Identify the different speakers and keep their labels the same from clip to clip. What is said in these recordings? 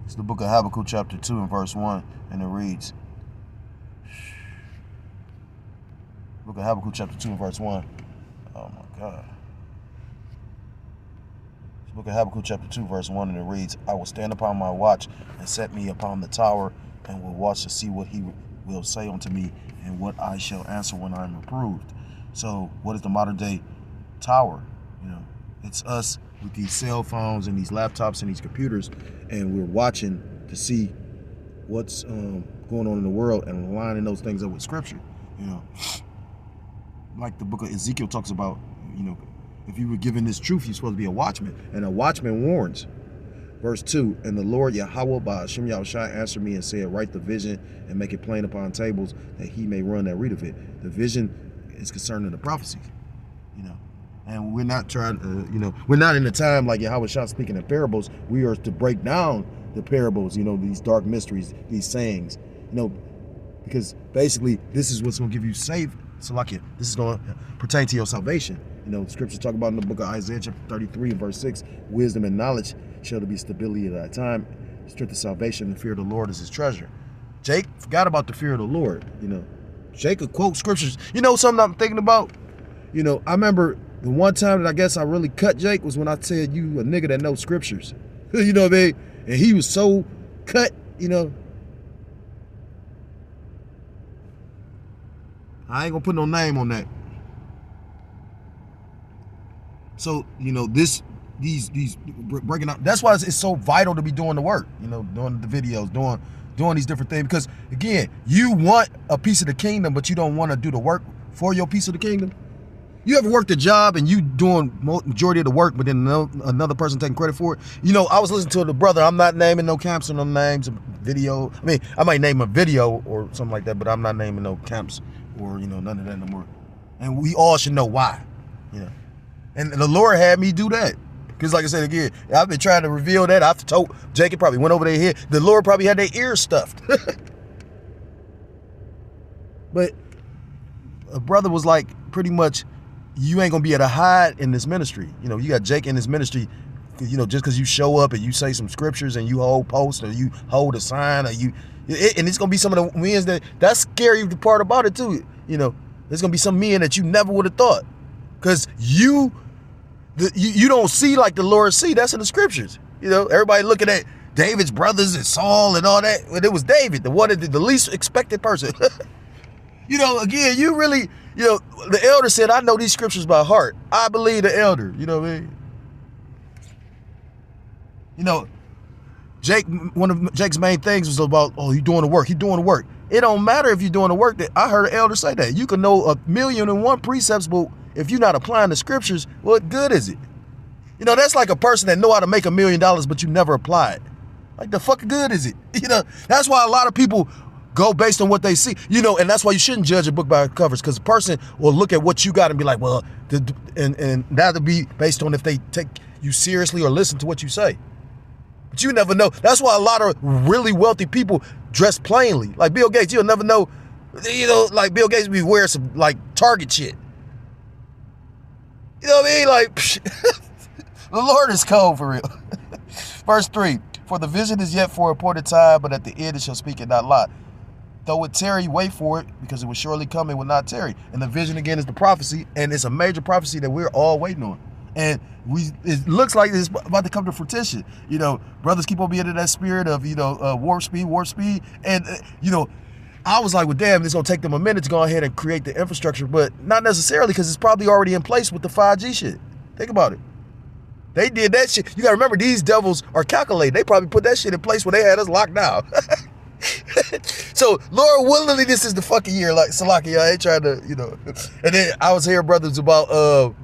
Speaker 1: It's the book of Habakkuk chapter 2 and verse 1, and it reads, book of Habakkuk chapter 2 and verse 1. Oh my God. It's the book of Habakkuk chapter 2 verse 1, and it reads, I will stand upon my watch and set me upon the tower, and will watch to see what he will say unto me, and what I shall answer when I am reproved. So what is the modern day tower? It's us with these cell phones and these laptops and these computers, and we're watching to see what's going on in the world and lining those things up with scripture. Like the book of Ezekiel talks about, if you were given this truth, you're supposed to be a watchman, and a watchman warns. Verse 2, and the Lord Yahweh by Hashem Yahushua answered me and said, write the vision and make it plain upon tables, that he may run that read of it. The vision is concerning the prophecies, and we're not trying to, we're not in the time like Yahushua speaking in parables. We are to break down the parables, these dark mysteries, these sayings, because basically this is what's going to give you Salakia. This is going to pertain to your salvation. The scriptures talk about in the book of Isaiah chapter 33 and verse 6, wisdom and knowledge shall there be stability at that time. Strength of salvation and the fear of the Lord is his treasure. Jake forgot about the fear of the Lord. Jake could quote scriptures. Something I'm thinking about? I remember the one time that I guess I really cut Jake was when I said, you a nigga that knows scriptures. You know what I mean? And he was so cut, I ain't gonna put no name on that. So, these breaking out, that's why it's so vital to be doing the work, doing the videos, doing these different things. Because again, you want a piece of the kingdom, but you don't want to do the work for your piece of the kingdom. You ever worked a job and you doing majority of the work, but then another person taking credit for it? I was listening to the brother. I'm not naming no camps or no names of video. I mean, I might name a video or something like that, but I'm not naming no camps or, none of that no more. And we all should know why, And the Lord had me do that. Because like I said again, I've been trying to reveal that. I've told Jacob probably went over their head. The Lord probably had their ears stuffed. But a brother was like, pretty much, you ain't gonna be able to hide in this ministry. You got Jake in this ministry, just because you show up and you say some scriptures and you hold posts or you hold a sign or and it's gonna be some of the men that's scary part about it too. There's gonna be some men that you never would have thought. Because you don't see like the Lord see. That's in the scriptures. Everybody looking at David's brothers and Saul and all that. Well, it was David, the least expected person. Again, you really, the elder said, I know these scriptures by heart. I believe the elder, you know what I mean? Jake, one of Jake's main things was about, oh, you doing the work. He doing the work. It don't matter if you're doing the work. That I heard an elder say that. You can know 1,000,001 precepts, but if you're not applying the scriptures, what good is it? That's like a person that know how to make $1 million, but you never apply it. Like, the fuck good is it? That's why a lot of people go based on what they see, and that's why you shouldn't judge a book by its covers, because the person will look at what you got and be like, well, and that'll be based on if they take you seriously or listen to what you say. But you never know. That's why a lot of really wealthy people dress plainly. Like Bill Gates, you'll never know, like Bill Gates be wearing some like Target shit. You know what I mean? Like, the Lord is cold for real. Verse 3, for the vision is yet for a appointed time, but at the end it shall speak and not lie. Though it tarry, wait for it, because it will surely come, it will not tarry. And the vision again is the prophecy, and it's a major prophecy that we're all waiting on. And it looks like it's about to come to fruition. Brothers keep on being in that spirit of, warp speed. And, I was like, well, damn, it's going to take them a minute to go ahead and create the infrastructure, but not necessarily, because it's probably already in place with the 5G shit. Think about it. They did that shit. You got to remember, these devils are calculated. They probably put that shit in place when they had us locked down. So, Lord willingly, this is the fucking year. Like, Salaki, I ain't trying to, And then I was hearing brothers about,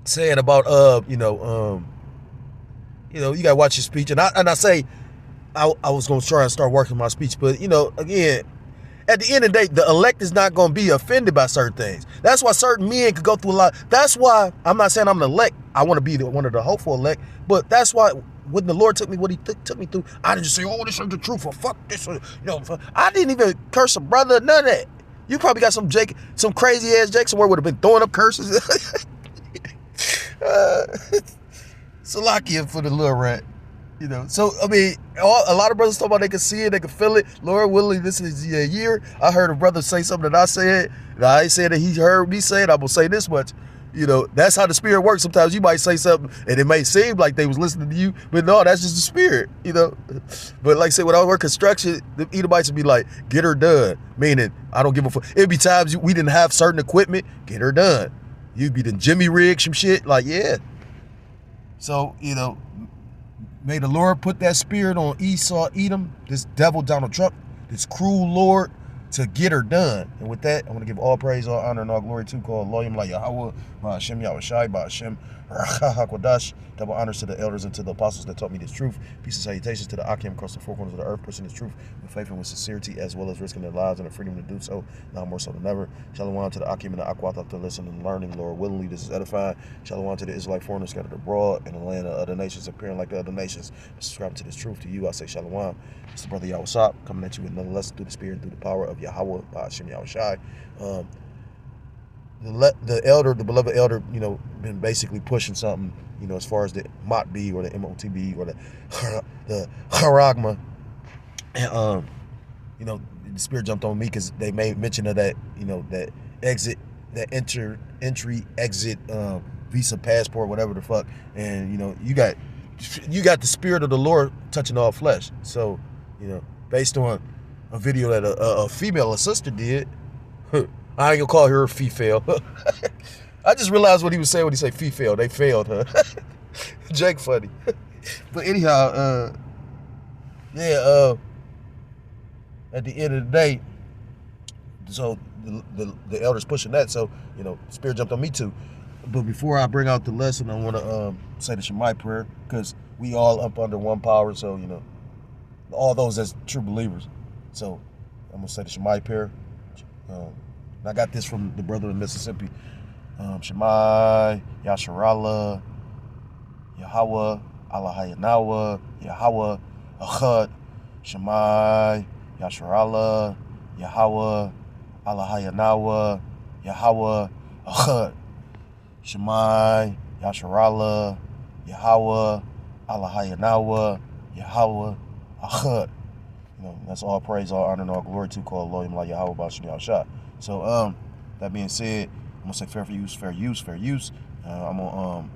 Speaker 1: saying about, you got to watch your speech. And I say, I was going to try and start working my speech. But, again, at the end of the day, the elect is not going to be offended by certain things. That's why certain men could go through a lot. That's why I'm not saying I'm an elect. I want to be one of the hopeful elect. But that's why when the Lord took me what he took me through, I didn't just say, oh, this is the truth, or fuck this. I didn't even curse a brother, none of that. You probably got some crazy ass Jake somewhere would have been throwing up curses. Salakia for the little rat. You know, so I mean, a lot of brothers talk about they can see it, they can feel it. Lord willing, this is a year. I heard a brother say something that I said. And I ain't saying that he heard me say it. I'm gonna say this much. You know, that's how the spirit works. Sometimes you might say something and it may seem like they was listening to you, but no, that's just the spirit. You know, but like I said, when I work construction, the Edomites would be like, "Get her done," meaning I don't give a fuck. It'd be times we didn't have certain equipment. Get her done. You'd be the Jimmy rig some shit. Like, yeah. So, you know, may the Lord put that spirit on Esau, Edom, this devil Donald Trump, this cruel Lord, to get her done. And with that, I want to give all praise, all honor, and all glory to call Loyim La Yahweh, Ba'ashem Yahushai, Ba'ashem HaKodash. Double honors to the elders and to the apostles that taught me this truth. Peace and salutations to the Akim across the four corners of the earth, pushing this truth with faith and with sincerity, as well as risking their lives and the freedom to do so, now more so than ever. Shalom to the Akim and the Akwat to listen and learning, Lord willingly. This is edifying. Shalom to the Israelite foreigners scattered abroad in the land of other nations, appearing like the other nations. Subscribing to this truth. To you, I say Shalom. It's the brother Yahushua coming at you with another lesson through the spirit and through the power of Yahweh, Ba'ashem Yahushai. The elder, the beloved elder, you know, been basically pushing something, you know, as far as the MOTB or the MOTB or the Haragma. And, you know, the spirit jumped on me because they made mention of that, you know, that exit, that entry, exit, visa, passport, whatever the fuck. And, you know, you got the spirit of the Lord touching all flesh. So, you know, based on a video that a female, a sister did, I ain't gonna call her a female. I just realized what he was saying when he said female. They failed her. Jake funny. But anyhow, yeah, at the end of the day, so the elders pushing that, so, you know, spirit jumped on me too. But before I bring out the lesson, I want to say the Shemai prayer, because we all up under one power, so, you know, all those as true believers. So I'm going to say the Shemai prayer. I got this from the brother in Mississippi. Shemai, Yasharallah, Yahweh, Allah Hayanawa, Yahweh, Achad. Shemai, Yasharallah, Yahweh, Allah Hayanawa, Yahweh, Achad. Shemai, Yasharallah, Yahweh, Allah Hayanawa, Yahweh, Achad. You know, that's all praise, all honor, and all glory to call Loyim La Yahweh Ba'ashem Yahushua. So, that being said, I'm gonna say fair use, fair use, fair use. I'm gonna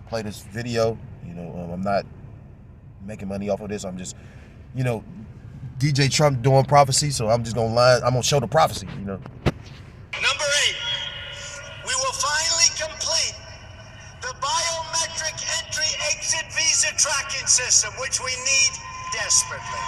Speaker 1: play this video. You know, I'm not making money off of this. I'm just, you know, DJ Trump doing prophecy, so I'm just gonna line. I'm gonna show the prophecy. You know.
Speaker 2: Number 8, we will finally complete the biometric entry-exit visa tracking system, which we need desperately.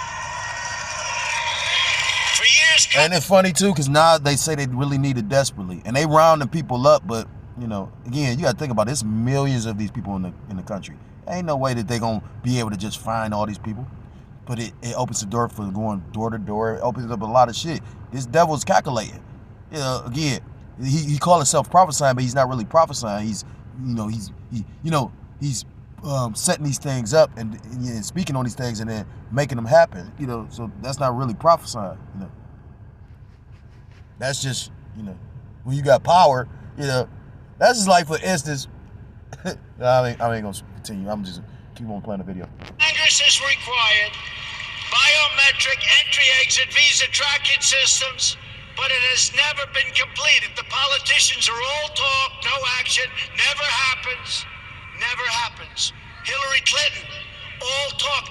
Speaker 2: For years,
Speaker 1: and it's funny too, because now they say they really need it desperately, and they rounding people up. But, you know, again, you got to think about it. There's millions of these people in the country. Ain't no way that they gonna be able to just find all these people. But it opens the door for going door to door. It opens up a lot of shit. This devil's calculating. You know, again, he call himself prophesying, but he's not really prophesying. He's setting these things up and speaking on these things and then making them happen. You know, so that's not really prophesying. You know, that's just, you know, when you got power. You know, that's just like, for instance. I ain't gonna continue. I'm just keep on playing the video.
Speaker 2: Congress has required biometric entry-exit visa tracking systems, but it has never been completed. The politicians are all talk, no action, never happens, never happens. Hillary Clinton, all talk.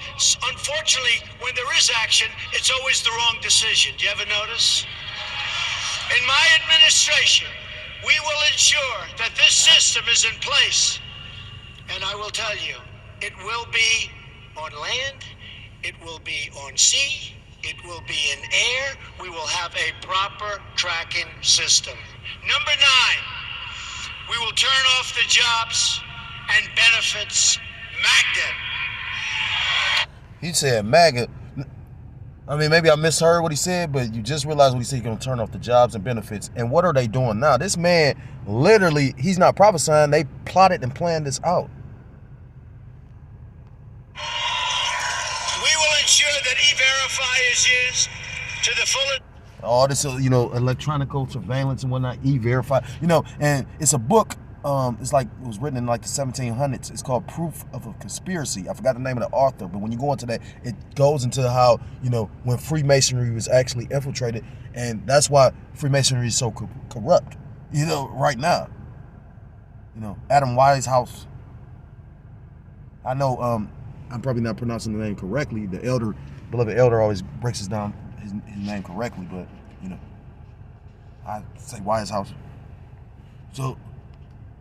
Speaker 2: Unfortunately, when there is action, it's always the wrong decision. Do you ever notice? In my administration, we will ensure that this system is in place. And I will tell you, it will be on land, it will be on sea, it will be in air. We will have a proper tracking system. Number 9, we will turn off the jobs and benefits magnet.
Speaker 1: He said maggot. I mean, maybe I misheard what he said, but you just realized what he said. He's going to turn off the jobs and benefits. And what are they doing now? This man, literally, he's not prophesying. They plotted and planned this out.
Speaker 2: We will ensure that E-Verify is used to the fullest.
Speaker 1: All this, you know, electronic surveillance and whatnot, E-Verify. You know, and it's a book it's like it was written in like the 1700s. It's called Proof of a Conspiracy. I forgot the name of the author, but when you go into that, it goes into how, when Freemasonry was actually infiltrated, and that's why Freemasonry is so corrupt, right now. Adam Wisehouse. I know I'm probably not pronouncing the name correctly. The beloved elder always breaks down his name correctly, but I say Wisehouse. So,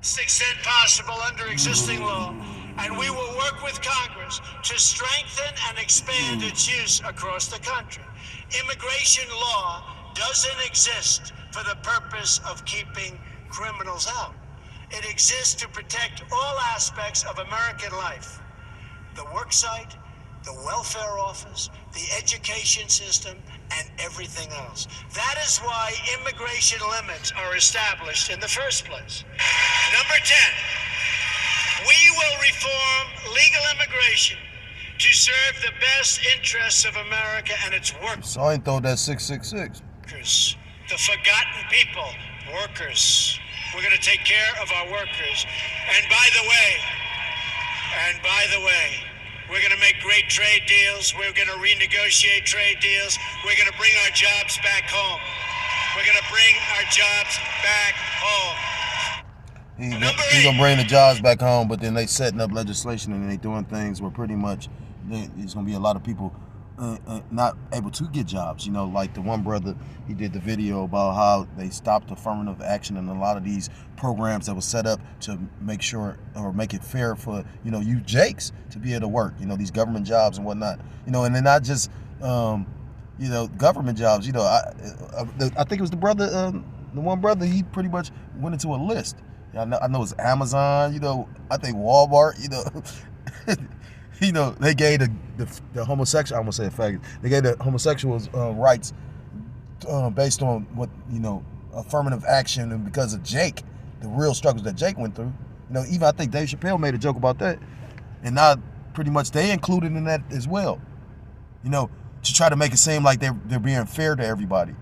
Speaker 2: extent possible under existing law, and we will work with Congress to strengthen and expand its use across the country. Immigration law doesn't exist for the purpose of keeping criminals out. It exists to protect all aspects of American life: the worksite, the welfare office, the education system, and everything else. That is why immigration limits are established in the first place. Number 10, we will reform legal immigration to serve the best interests of America and its workers.
Speaker 1: So I ain't throw that 666.
Speaker 2: The forgotten people, workers. We're going to take care of our workers. And by the way, we're going to make great trade deals. We're going to renegotiate trade deals. We're going to bring our jobs back home. We're going to bring our jobs back home.
Speaker 1: He's going to bring the jobs back home, but then they setting up legislation and they doing things where pretty much there's going to be a lot of people not able to get jobs. Like the one brother, he did the video about how they stopped affirmative action and a lot of these programs that was set up to make sure or make it fair for, you Jakes to be able to work, these government jobs and whatnot, and they're not just, government jobs. I think it was the one brother, he pretty much went into a list. I know it's Amazon, I think Walmart, they gave the homosexual, I'm gonna say a faggot, they gave the homosexuals rights based on what, affirmative action, and because of Jake, the real struggles that Jake went through. Even I think Dave Chappelle made a joke about that, and now pretty much they included in that as well, to try to make it seem like they're being fair to everybody.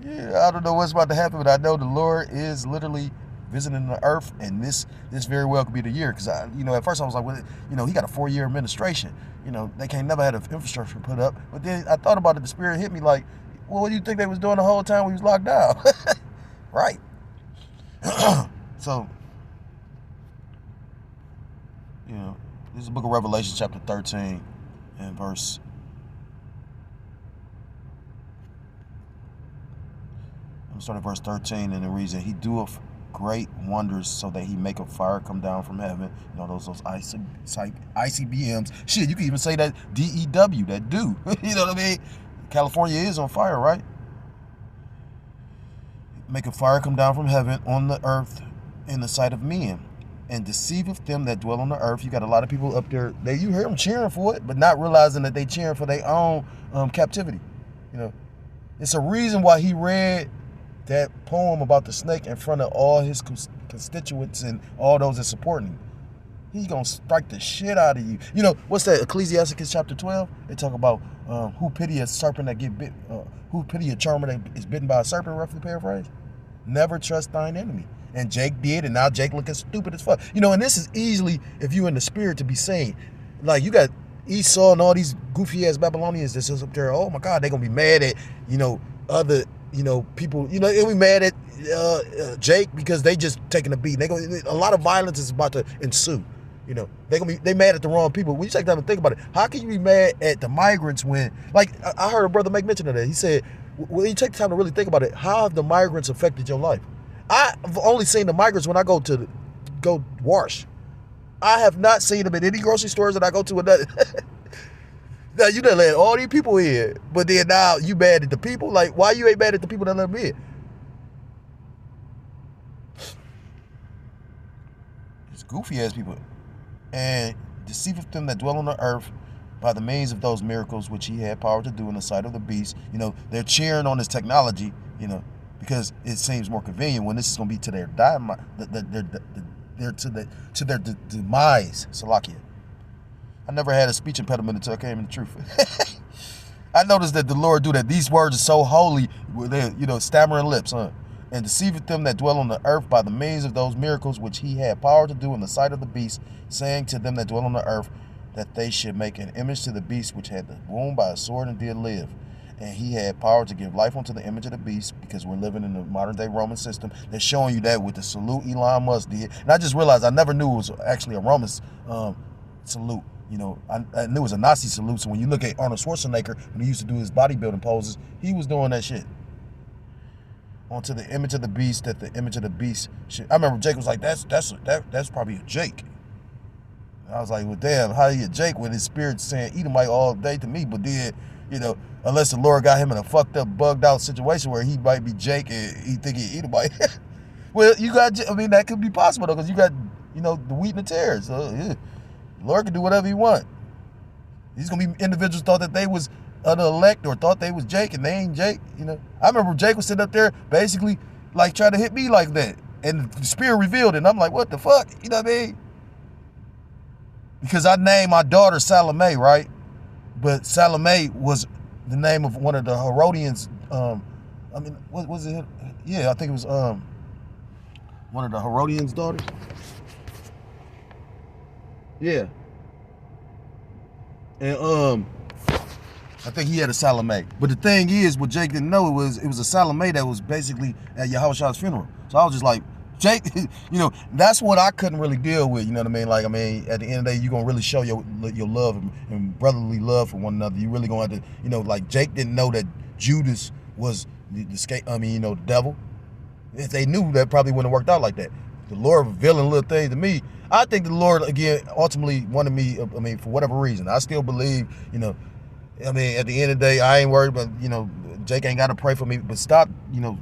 Speaker 1: Yeah, I don't know what's about to happen, but I know the Lord is literally visiting the earth, and this very well could be the year. Because at first I was like, well, he got a 4-year administration. They can't never had an infrastructure put up. But then I thought about it. The Spirit hit me like, well, what do you think they was doing the whole time we was locked down? Right. So, this is the book of Revelation, chapter 13, and verse. I'm starting at verse 13, and it reads that he doeth great wonders, so that he make a fire come down from heaven. Those ICBMs. Shit, you can even say that DEW, that do. You know what I mean? California is on fire, right? Make a fire come down from heaven on the earth in the sight of men, and deceiveth them that dwell on the earth. You got a lot of people up there, you hear them cheering for it, but not realizing that they cheering for their own captivity. It's a reason why he read that poem about the snake in front of all his constituents and all those that support him. He's gonna strike the shit out of you. What's that? Ecclesiasticus chapter 12. They talk about who pity a serpent that get bit, who pity a charmer that is bitten by a serpent. Roughly paraphrase. Never trust thine enemy. And Jake did, and now Jake looking stupid as fuck. And this is easily, if you in the spirit, to be saying, like, you got Esau and all these goofy ass Babylonians that's just up there. Oh my God, they gonna be mad at other. People, they'll be mad at Jake because they just taking a beat. A lot of violence is about to ensue. They mad at the wrong people. When you take time to think about it, how can you be mad at the migrants when, like, I heard a brother make mention of that. He said, when you take the time to really think about it, how have the migrants affected your life? I've only seen the migrants when I go wash. I have not seen them in any grocery stores that I go to. Now, you done let all these people in, but then now you mad at the people? Like, why you ain't mad at the people that let them in? It's goofy ass people. And deceiveth them that dwell on the earth by the means of those miracles which he had power to do in the sight of the beast. They're cheering on this technology, because it seems more convenient when this is going to be to their demise. Salakia. I never had a speech impediment until I came in the truth. I noticed that the Lord do that. These words are so holy, stammering lips, huh? and deceiveth them that dwell on the earth by the means of those miracles which he had power to do in the sight of the beast, saying to them that dwell on the earth that they should make an image to the beast which had the wound by a sword and did live. And he had power to give life unto the image of the beast, because we're living in the modern day Roman system. They're showing you that with the salute Elon Musk did. And I just realized I never knew it was actually a Roman salute. You know, I knew it was a Nazi salute. So when you look at Arnold Schwarzenegger, when he used to do his bodybuilding poses, he was doing that shit. Onto the image of the beast, that the image of the beast should. I remember Jake was like, that's probably a Jake. And I was like, well, damn, how you a Jake when his spirit's saying Edomite all day to me? But then, you know, unless the Lord got him in a fucked up, bugged out situation where he might be Jake and he think he Edomite. Well, you got, I mean, that could be possible though, because you got, you know, the wheat and the tares. So yeah, the Lord can do whatever he want. These gonna be individuals thought that they was the elect or thought they was Jake and they ain't Jake. You know, I remember Jake was sitting up there basically like trying to hit me like that, and the spirit revealed it. And I'm like, what the fuck? You know what I mean? Because I named my daughter Salome, right? But Salome was the name of one of the Herodians. I mean, what was it? Yeah, I think it was one of the Herodians' daughters. Yeah. And I think he had a Salome. But the thing is, what Jake didn't know, it was a Salome that was basically at Yahushua's funeral. So I was just like, Jake, you know, that's what I couldn't really deal with. You know what I mean? Like, I mean, at the end of the day, you're gonna really show your love and brotherly love for one another. You really gonna have to, you know, like Jake didn't know that Judas was the devil. If they knew, that probably wouldn't have worked out like that. The Lord revealing little things to me. I think the Lord, again, ultimately wanted me, I mean, for whatever reason. I still believe, you know, I mean, at the end of the day, I ain't worried, but, you know, Jake ain't got to pray for me, but stop, you know,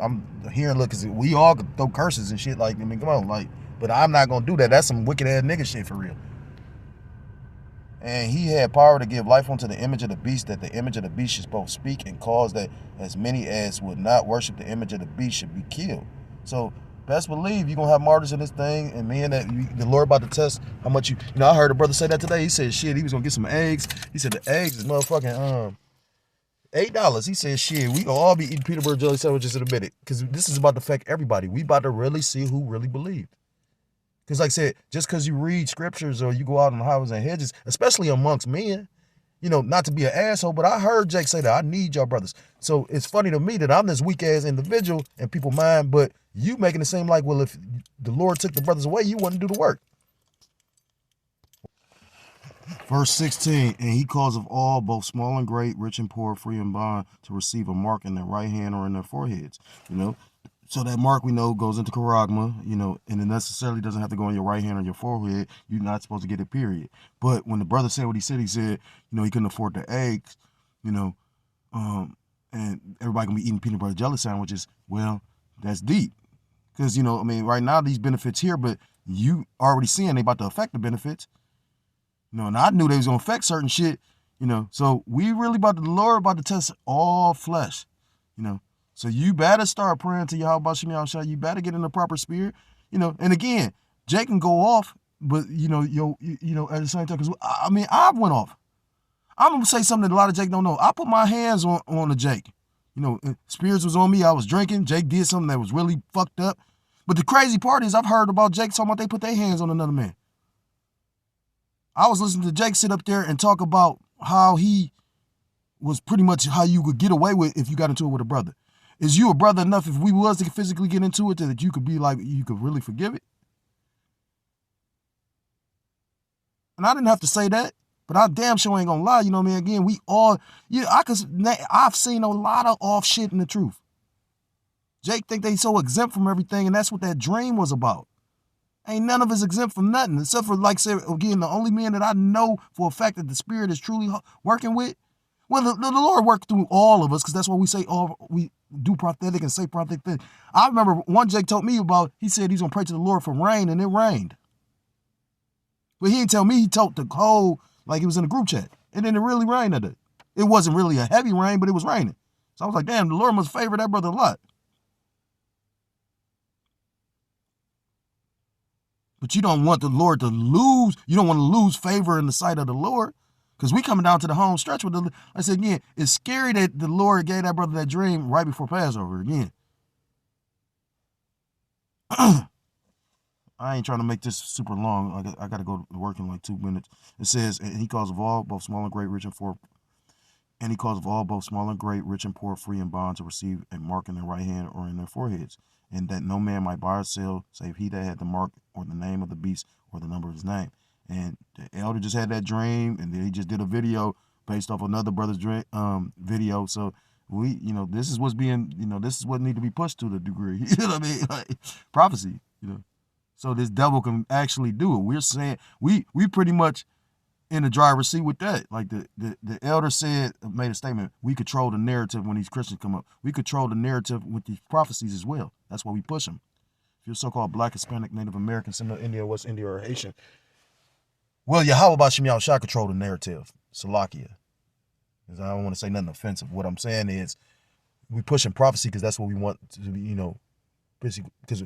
Speaker 1: I'm hearing, look, because we all could throw curses and shit, like, I mean, come on, like, but I'm not going to do that. That's some wicked ass nigga shit for real. And he had power to give life unto the image of the beast, that the image of the beast should both speak and cause that as many as would not worship the image of the beast should be killed. So, best believe you're going to have martyrs in this thing, and man, the Lord about to test how much you know, I heard a brother say that today. He said, shit, he was going to get some eggs. He said the eggs is motherfucking, $8. He said, shit, we gonna all be eating Peterborough jelly sandwiches in a minute, because this is about to affect everybody. We about to really see who really believed. Because like I said, just because you read scriptures or you go out on the highways and hedges, especially amongst men, you know, not to be an asshole, but I heard Jake say that I need y'all brothers. So it's funny to me that I'm this weak ass individual in people's mind, but you making it seem like, well, if the Lord took the brothers away, you wouldn't do the work. Verse 16, and he causeth all, both small and great, rich and poor, free and bond, to receive a mark in their right hand or in their foreheads. You know, so that mark we know goes into charagma, you know, and it necessarily doesn't have to go on your right hand or your forehead. You're not supposed to get it, period. But when the brother said what he said, you know, he couldn't afford the eggs, you know, and everybody gonna be eating peanut butter jelly sandwiches. Well, that's deep. Because, you know, I mean, right now these benefits here, but you already seeing they about to affect the benefits. You know, and I knew they was gonna affect certain shit, you know. So we really the Lord about to test all flesh, you know. So you better start praying to Yahweh Shem Yahweh. You better get in the proper spirit, you know. And again, Jake can go off, but you know, at the same time, because I mean, I went off. I'm gonna say something that a lot of Jake don't know. I put my hands on the Jake. You know, spirits was on me. I was drinking. Jake did something that was really fucked up. But the crazy part is, I've heard about Jake talking about they put their hands on another man. I was listening to Jake sit up there and talk about how he was pretty much how you could get away with if you got into it with a brother. Is you a brother enough if we was to physically get into it that you could be like, you could really forgive it? And I didn't have to say that, but I damn sure ain't gonna lie, you know what I mean? Again, we all, I've seen a lot of off shit in the truth. Jake think they so exempt from everything, and that's what that dream was about. Ain't none of us exempt from nothing, except for, like I said, again, the only man that I know for a fact that the Spirit is truly working with. Well, the Lord worked through all of us, because that's what we say, we do prophetic and say prophetic things. I remember one Jake told me about, he said he's going to pray to the Lord for rain, and it rained. But he didn't tell me, he told the whole, like he was in a group chat. And then it really rained that day. It wasn't really a heavy rain, but it was raining. So I was like, damn, the Lord must favor that brother a lot. But you don't want the Lord to lose. You don't want to lose favor in the sight of the Lord. Because we coming down to the home stretch with the, I said again, it's scary that the Lord gave that brother that dream right before Passover again. I ain't trying to make this super long. I got to go to work in like 2 minutes. It says, and he calls of all, both small and great, rich and poor. And he calls of all, both small and great, rich and poor, free and bond, to receive a mark in their right hand or in their foreheads, and that no man might buy or sell, save he that had the mark or the name of the beast or the number of his name. And the elder just had that dream, and then he just did a video based off another brother's dream, video. So we, this is what's being, this is what need to be pushed to the degree. You know what I mean? Like prophecy. So this devil can actually do it. We're saying we pretty much in the driver's seat with that. Like the elder made a statement, we control the narrative when these Christians come up. We control the narrative with these prophecies as well. That's why we push them. If you're so-called Black, Hispanic, Native American, Central India, West India, or Haitian, well, Yahweh Bashim Yahushua control the narrative. Salakia. Because I don't want to say nothing offensive. What I'm saying is we pushing prophecy because that's what we want to be, basically, because,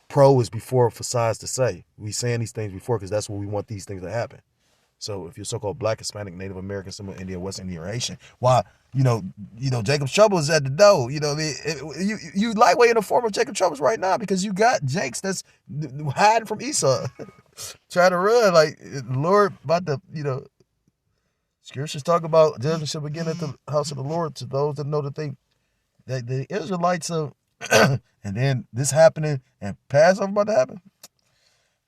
Speaker 1: pro is before facades to say. We saying these things before because that's what we want these things to happen. So if you're so-called Black, Hispanic, Native American, Central India, West India, or Haitian, why, Jacob's trouble is at the door. You lightweight in the form of Jacob troubles right now because you got Jakes that's hiding from Esau, trying to run. Like the Lord about to, scriptures talk about judgment shall begin at the house of the Lord to those that know that the Israelites are, and then this happening and Passover about to happen.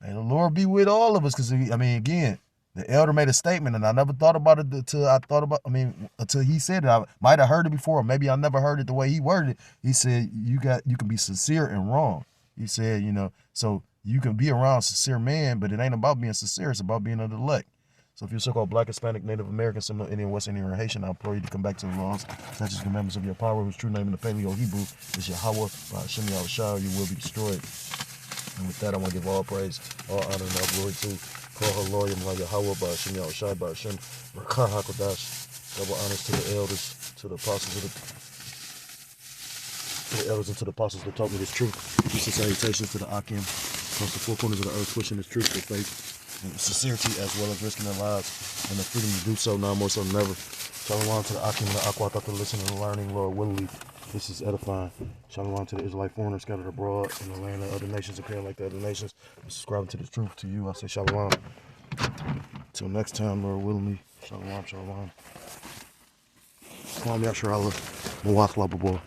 Speaker 1: May the Lord be with all of us, because again, the elder made a statement, and I never thought about it until he said it. I might have heard it before, or maybe I never heard it the way he worded it. He said, you can be sincere and wrong. He said, so you can be around a sincere man, but it ain't about being sincere, it's about being of the elect. So if you're so-called Black, Hispanic, Native American, Central Indian, West Indian, or Haitian, I implore you to come back to the laws, statutes, and commandments of your power, whose true name in the Paleo-Hebrew is Yahweh, by Hashem Yahushua, you will be destroyed. And with that, I want to give all praise, all honor, and all glory to Yahweh, by Hashem Yahushua, by Hashem Rakah HaKodash. Double honors to the elders, to the apostles, and to the apostles that taught me this truth. Peace and salutations to the Akim, across the four corners of the earth, pushing this truth with faith and sincerity, as well as risking their lives and the freedom to do so, now more so than ever. Shalom to the Akim and the Aqua, thought to listen and learning, Lord willingly. This is edifying. Shalom to the Israelite foreigners scattered abroad in the land of other nations, appearing like the other nations, subscribing to the truth. To you, I say shalom. Till next time, Lord willingly. Shalom, shalom. Kwam Yasharallah. Mawakla Babor.